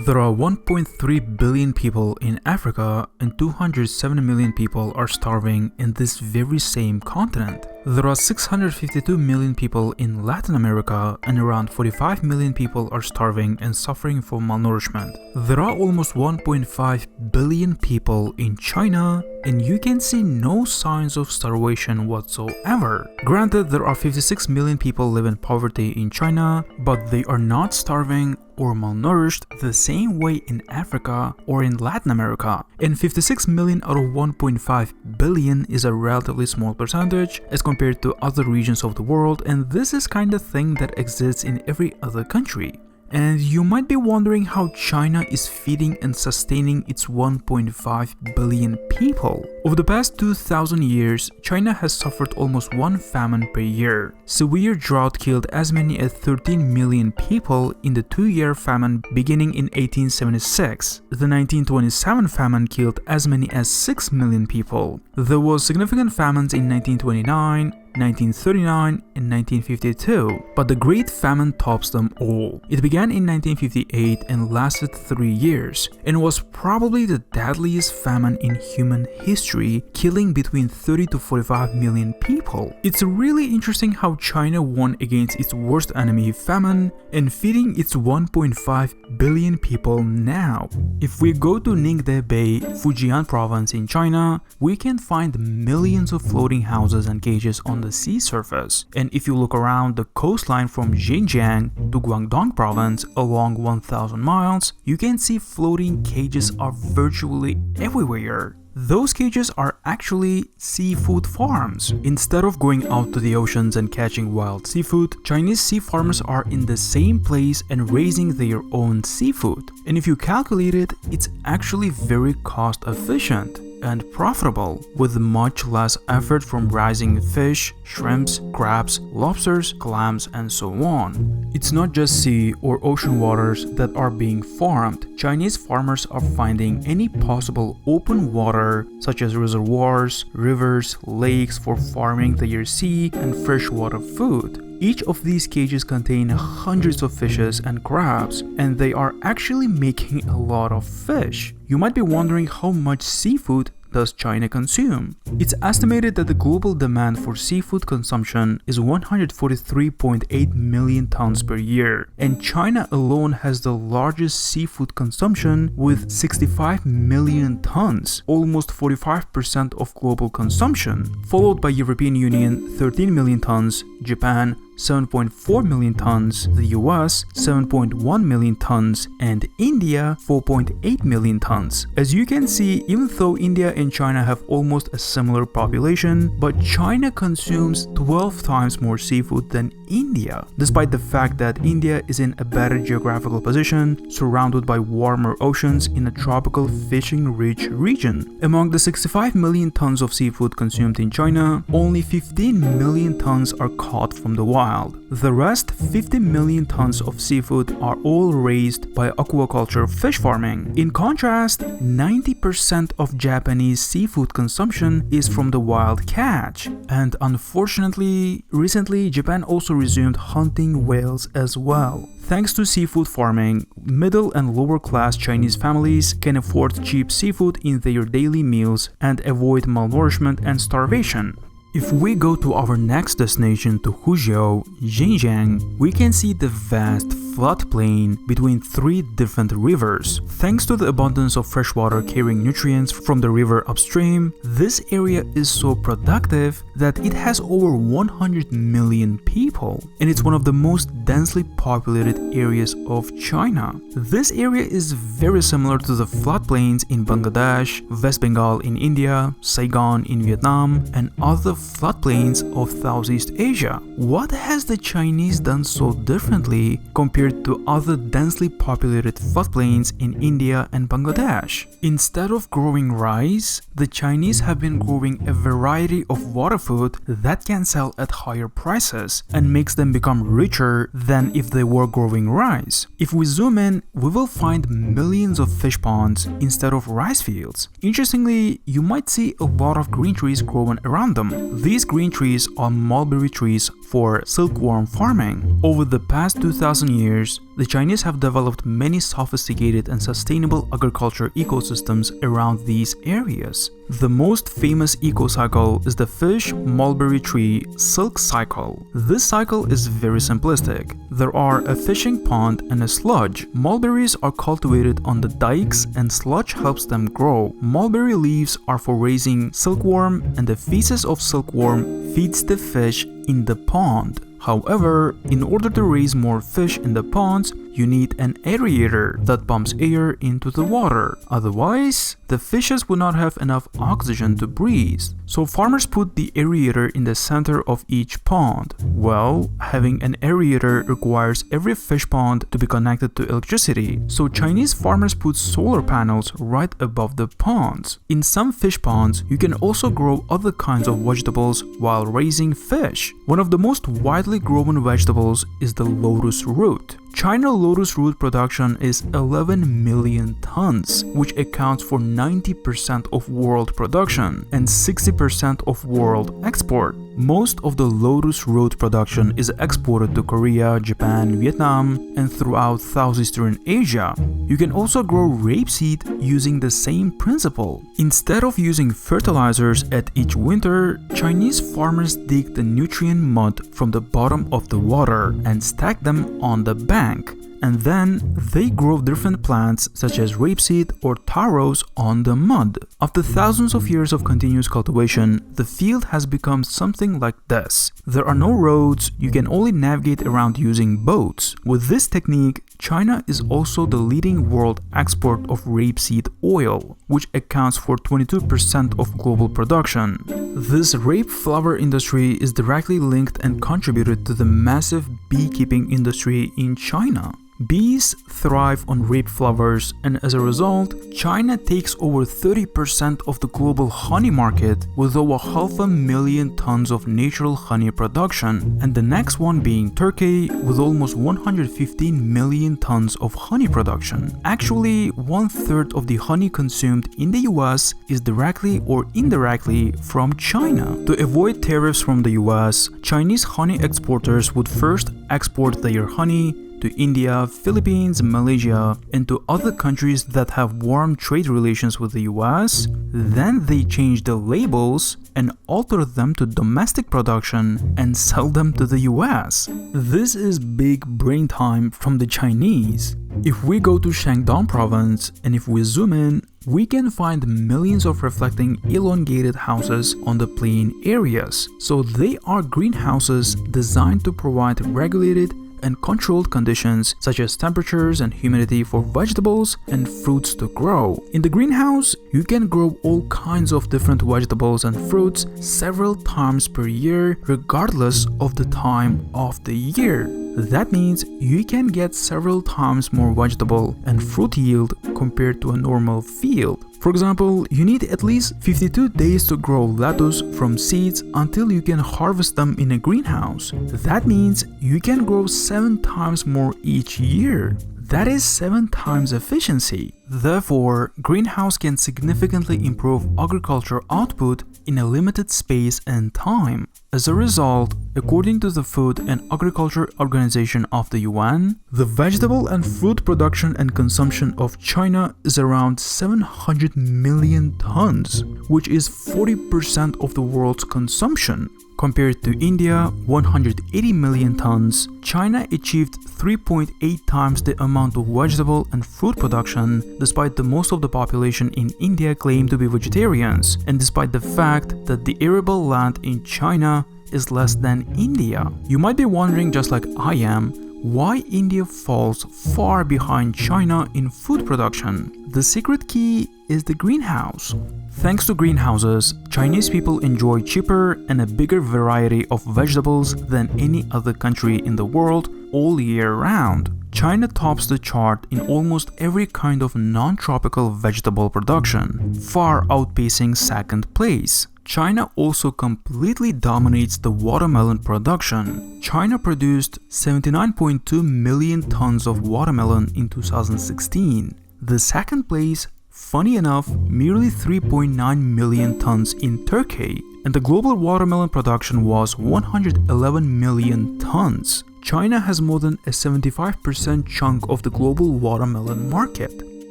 There are 1.3 billion people in Africa and 207 million people are starving in this very same continent. There are 652 million people in Latin America and around 45 million people are starving and suffering from malnourishment. There are almost 1.5 billion people in China and you can see no signs of starvation whatsoever. Granted, there are 56 million people live in poverty in China, but they are not starving or malnourished the same way in Africa or in Latin America. And 56 million out of 1.5 billion is a relatively small percentage as compared to other regions of the world, and this is kind of thing that exists in every other country. And you might be wondering how China is feeding and sustaining its 1.5 billion people. Over the past 2000 years, China has suffered almost one famine per year. Severe drought killed as many as 13 million people in the 2-year famine beginning in 1876. The 1927 famine killed as many as 6 million people. There was significant famines in 1929, 1939 and 1952, but the Great Famine tops them all. It began in 1958 and lasted 3 years, and was probably the deadliest famine in human history, killing between 30 to 45 million people. It's really interesting how China won against its worst enemy, famine, and feeding its 1.5 billion people now. If we go to Ningde Bay, Fujian province in China, we can find millions of floating houses and cages on the sea surface, and if you look around the coastline from Xinjiang to Guangdong province along 1000 miles, you can see floating cages are virtually everywhere. Those cages are actually seafood farms. Instead of going out to the oceans and catching wild seafood, Chinese sea farmers are in the same place and raising their own seafood. And if you calculate it, it's actually very cost efficient and profitable, with much less effort from raising fish, shrimps, crabs, lobsters, clams, and so on. It's not just sea or ocean waters that are being farmed. Chinese farmers are finding any possible open water, such as reservoirs, rivers, lakes, for farming their sea and freshwater food. Each of these cages contain hundreds of fishes and crabs, and they are actually making a lot of fish. You might be wondering how much seafood does China consume? It's estimated that the global demand for seafood consumption is 143.8 million tons per year, and China alone has the largest seafood consumption with 65 million tons, almost 45% of global consumption, followed by European Union 13 million tons, Japan 7.4 million tons, the US 7.1 million tons, and India 4.8 million tons. As you can see, even though India and China have almost a similar population, but China consumes 12 times more seafood than India, despite the fact that India is in a better geographical position, surrounded by warmer oceans in a tropical fishing-rich region. Among the 65 million tons of seafood consumed in China, only 15 million tons are caught from the wild. The rest, 50 million tons of seafood, are all raised by aquaculture fish farming. In contrast, 90% of Japanese seafood consumption is from the wild catch. And unfortunately, recently Japan also resumed hunting whales as well. Thanks to seafood farming, middle and lower class Chinese families can afford cheap seafood in their daily meals and avoid malnourishment and starvation. If we go to our next destination, to Huzhou, Xinjiang, we can see the vast floodplain between 3 different rivers. Thanks to the abundance of fresh water carrying nutrients from the river upstream, this area is so productive that it has over 100 million people, and it's one of the most densely populated areas of China. This area is very similar to the floodplains in Bangladesh, West Bengal in India, Saigon in Vietnam, and other floodplains of Southeast Asia. What has the Chinese done so differently compared to other densely populated floodplains in India and Bangladesh? Instead of growing rice, the Chinese have been growing a variety of water food that can sell at higher prices and makes them become richer than if they were growing rice. If we zoom in, we will find millions of fish ponds instead of rice fields. Interestingly, you might see a lot of green trees growing around them. These green trees are mulberry trees for silkworm farming. Over the past 2000 years, the Chinese have developed many sophisticated and sustainable agriculture ecosystems around these areas. The most famous eco-cycle is the fish, mulberry tree, silk cycle. This cycle is very simplistic. There are a fishing pond and a sludge. Mulberries are cultivated on the dikes and sludge helps them grow. Mulberry leaves are for raising silkworm and the feces of silkworm feeds the fish in the pond. However, in order to raise more fish in the ponds, you need an aerator that pumps air into the water. Otherwise, the fishes would not have enough oxygen to breathe. So farmers put the aerator in the center of each pond. Well, having an aerator requires every fish pond to be connected to electricity. So Chinese farmers put solar panels right above the ponds. In some fish ponds, you can also grow other kinds of vegetables while raising fish. One of the most widely grown vegetables is the lotus root. China lotus root production is 11 million tons, which accounts for 90% of world production and 60% of world export. Most of the lotus root production is exported to Korea, Japan, Vietnam, and throughout Southeastern Asia. You can also grow rapeseed using the same principle. Instead of using fertilizers at each winter, Chinese farmers dig the nutrient mud from the bottom of the water and stack them on the bank. And then they grow different plants such as rapeseed or taros on the mud. After thousands of years of continuous cultivation, the field has become something like this. There are no roads, you can only navigate around using boats. With this technique, China is also the leading world export of rapeseed oil, which accounts for 22% of global production. This rape flower industry is directly linked and contributed to the massive beekeeping industry in China. Bees thrive on rape flowers, and as a result, China takes over 30% of the global honey market with over 500,000 tons of natural honey production, and the next one being Turkey with almost 115 million tons of honey production. Actually, 1/3 of the honey consumed in the US is directly or indirectly from China. To avoid tariffs from the US, Chinese honey exporters would first export their honey to India, Philippines, Malaysia, and to other countries that have warm trade relations with the US. Then they change the labels and alter them to domestic production and sell them to the US. This is big brain time from the Chinese. If we go to Shandong province and if we zoom in, we can find millions of reflecting elongated houses on the plain areas. So they are greenhouses designed to provide regulated and controlled conditions such as temperatures and humidity for vegetables and fruits to grow. In the greenhouse, you can grow all kinds of different vegetables and fruits several times per year regardless of the time of the year. That means you can get several times more vegetable and fruit yield compared to a normal field. For example, you need at least 52 days to grow lettuce from seeds until you can harvest them in a greenhouse. That means you can grow 7 times more each year. That is 7 times efficiency. Therefore, greenhouse can significantly improve agriculture output in a limited space and time. As a result, according to the Food and Agriculture Organization of the UN, the vegetable and fruit production and consumption of China is around 700 million tons, which is 40% of the world's consumption. Compared to India, 180 million tons, China achieved 3.8 times the amount of vegetable and fruit production, despite the most of the population in India claim to be vegetarians, and despite the fact that the arable land in China is less than India. You might be wondering, just like I am, why India falls far behind China in food production. The secret key is the greenhouse. Thanks to greenhouses, Chinese people enjoy cheaper and a bigger variety of vegetables than any other country in the world all year round. China tops the chart in almost every kind of non-tropical vegetable production, far outpacing second place. China also completely dominates the watermelon production. China produced 79.2 million tons of watermelon in 2016. The second place, funny enough, merely 3.9 million tons in Turkey. and the global watermelon production was 111 million tons. China has more than a 75% chunk of the global watermelon market.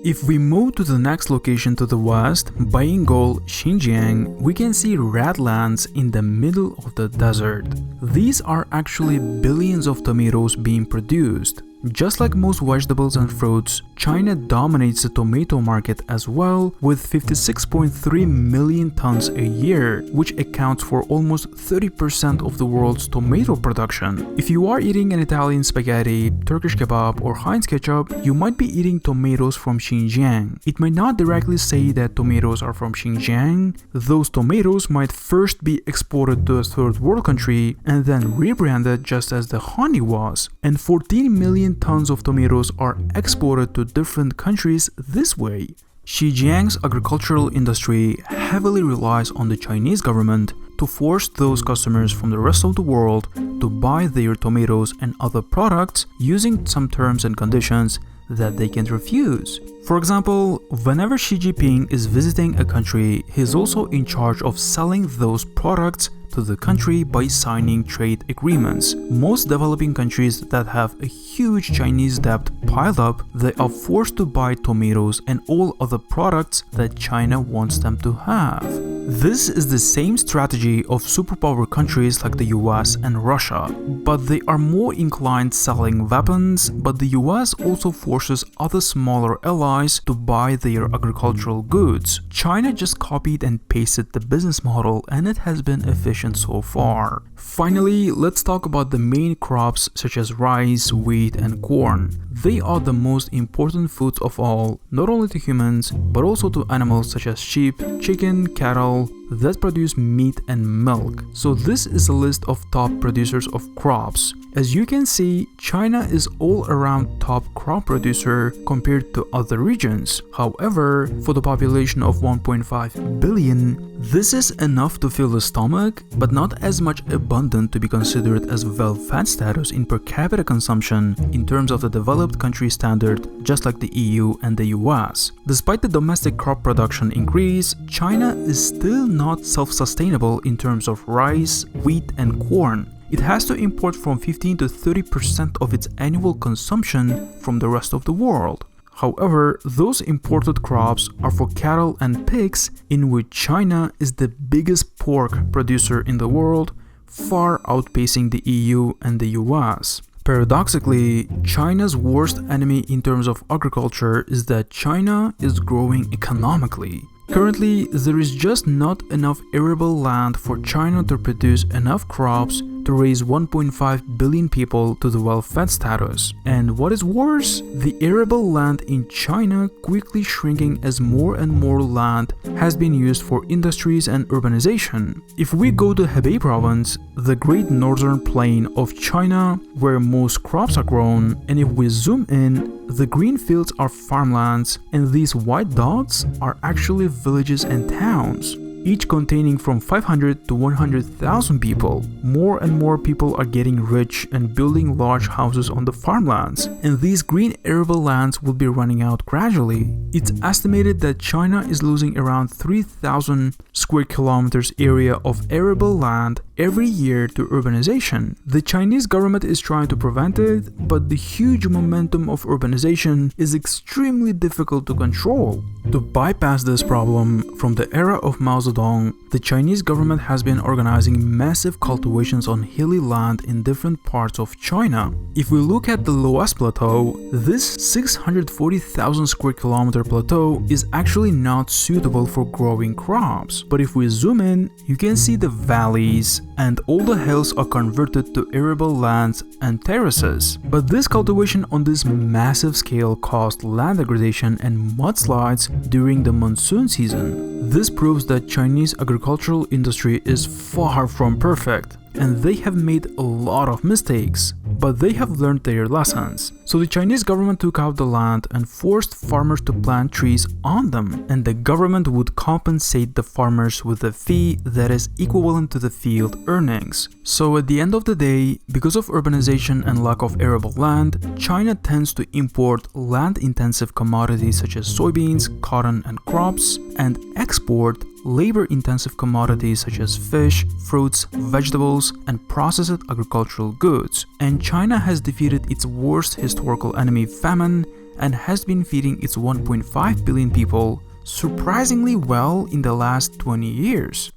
If we move to the next location to the west, Bengal, Xinjiang, we can see red lands in the middle of the desert. These are actually billions of tomatoes being produced. Just like most vegetables and fruits, China dominates the tomato market as well, with 56.3 million tons a year, which accounts for almost 30% of the world's tomato production. If you are eating an Italian spaghetti, Turkish kebab, or Heinz ketchup, you might be eating tomatoes from Xinjiang. It might not directly say that tomatoes are from Xinjiang. Those tomatoes might first be exported to a third world country and then rebranded just as the honey was. And 14 million tons of tomatoes are exported to different countries this way. Xinjiang's agricultural industry heavily relies on the Chinese government to force those customers from the rest of the world to buy their tomatoes and other products using some terms and conditions that they can refuse. For example, whenever Xi Jinping is visiting a country, he's also in charge of selling those products to the country by signing trade agreements. Most developing countries that have a huge Chinese debt piled up, they are forced to buy tomatoes and all other products that China wants them to have. This is the same strategy of superpower countries like the US and Russia, but they are more inclined selling weapons, but the US also forces other smaller allies to buy their agricultural goods. China just copied and pasted the business model, and it has been efficient so far. Finally, let's talk about the main crops such as rice, wheat, and corn. They are the most important foods of all, not only to humans, but also to animals such as sheep, chicken, cattle, that produce meat and milk. So this is a list of top producers of crops. As you can see, China is all around top crop producer compared to other regions. However, for the population of 1.5 billion, this is enough to fill the stomach, but not as much abundant to be considered as well-fed status in per capita consumption in terms of the developed country standard, just like the EU and the US. Despite the domestic crop production increase, China is still not self-sustainable in terms of rice, wheat, and corn. It has to import from 15 to 30% of its annual consumption from the rest of the world. However, those imported crops are for cattle and pigs, in which China is the biggest pork producer in the world, far outpacing the EU and the US. Paradoxically, China's worst enemy in terms of agriculture is that China is growing economically. Currently, there is just not enough arable land for China to produce enough crops to raise 1.5 billion people to the well-fed status. And what is worse, the arable land in China quickly shrinking as more and more land has been used for industries and urbanization. If we go to Hebei province, the great northern plain of China, where most crops are grown, and if we zoom in, the green fields are farmlands, and these white dots are actually villages and towns, each containing from 500 to 100,000 people. More and more people are getting rich and building large houses on the farmlands, and these green arable lands will be running out gradually. It's estimated that China is losing around 3,000 square kilometers area of arable land every year to urbanization. The Chinese government is trying to prevent it, but the huge momentum of urbanization is extremely difficult to control. To bypass this problem, from the era of Mao Zedong, the Chinese government has been organizing massive cultivations on hilly land in different parts of China. If we look at the Loess Plateau, this 640,000 square kilometer plateau is actually not suitable for growing crops. But if we zoom in, you can see the valleys, and all the hills are converted to arable lands and terraces. But this cultivation on this massive scale caused land degradation and mudslides during the monsoon season. This proves that Chinese agricultural industry is far from perfect, and they have made a lot of mistakes, but they have learned their lessons. So the Chinese government took out the land and forced farmers to plant trees on them, and the government would compensate the farmers with a fee that is equivalent to the field earnings. So at the end of the day, because of urbanization and lack of arable land, China tends to import land-intensive commodities such as soybeans, cotton, and crops, and export labor-intensive commodities such as fish, fruits, vegetables, and processed agricultural goods. And China has defeated its worst historical enemy, famine, and has been feeding its 1.5 billion people surprisingly well in the last 20 years.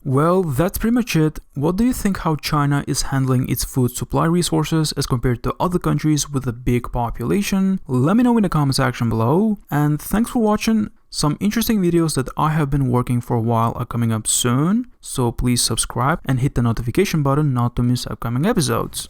Well, that's pretty much it. What do you think how China is handling its food supply resources as compared to other countries with a big population? Let me know in the comment section below. And thanks for watching. Some interesting videos that I have been working for a while are coming up soon, so please subscribe and hit the notification button not to miss upcoming episodes.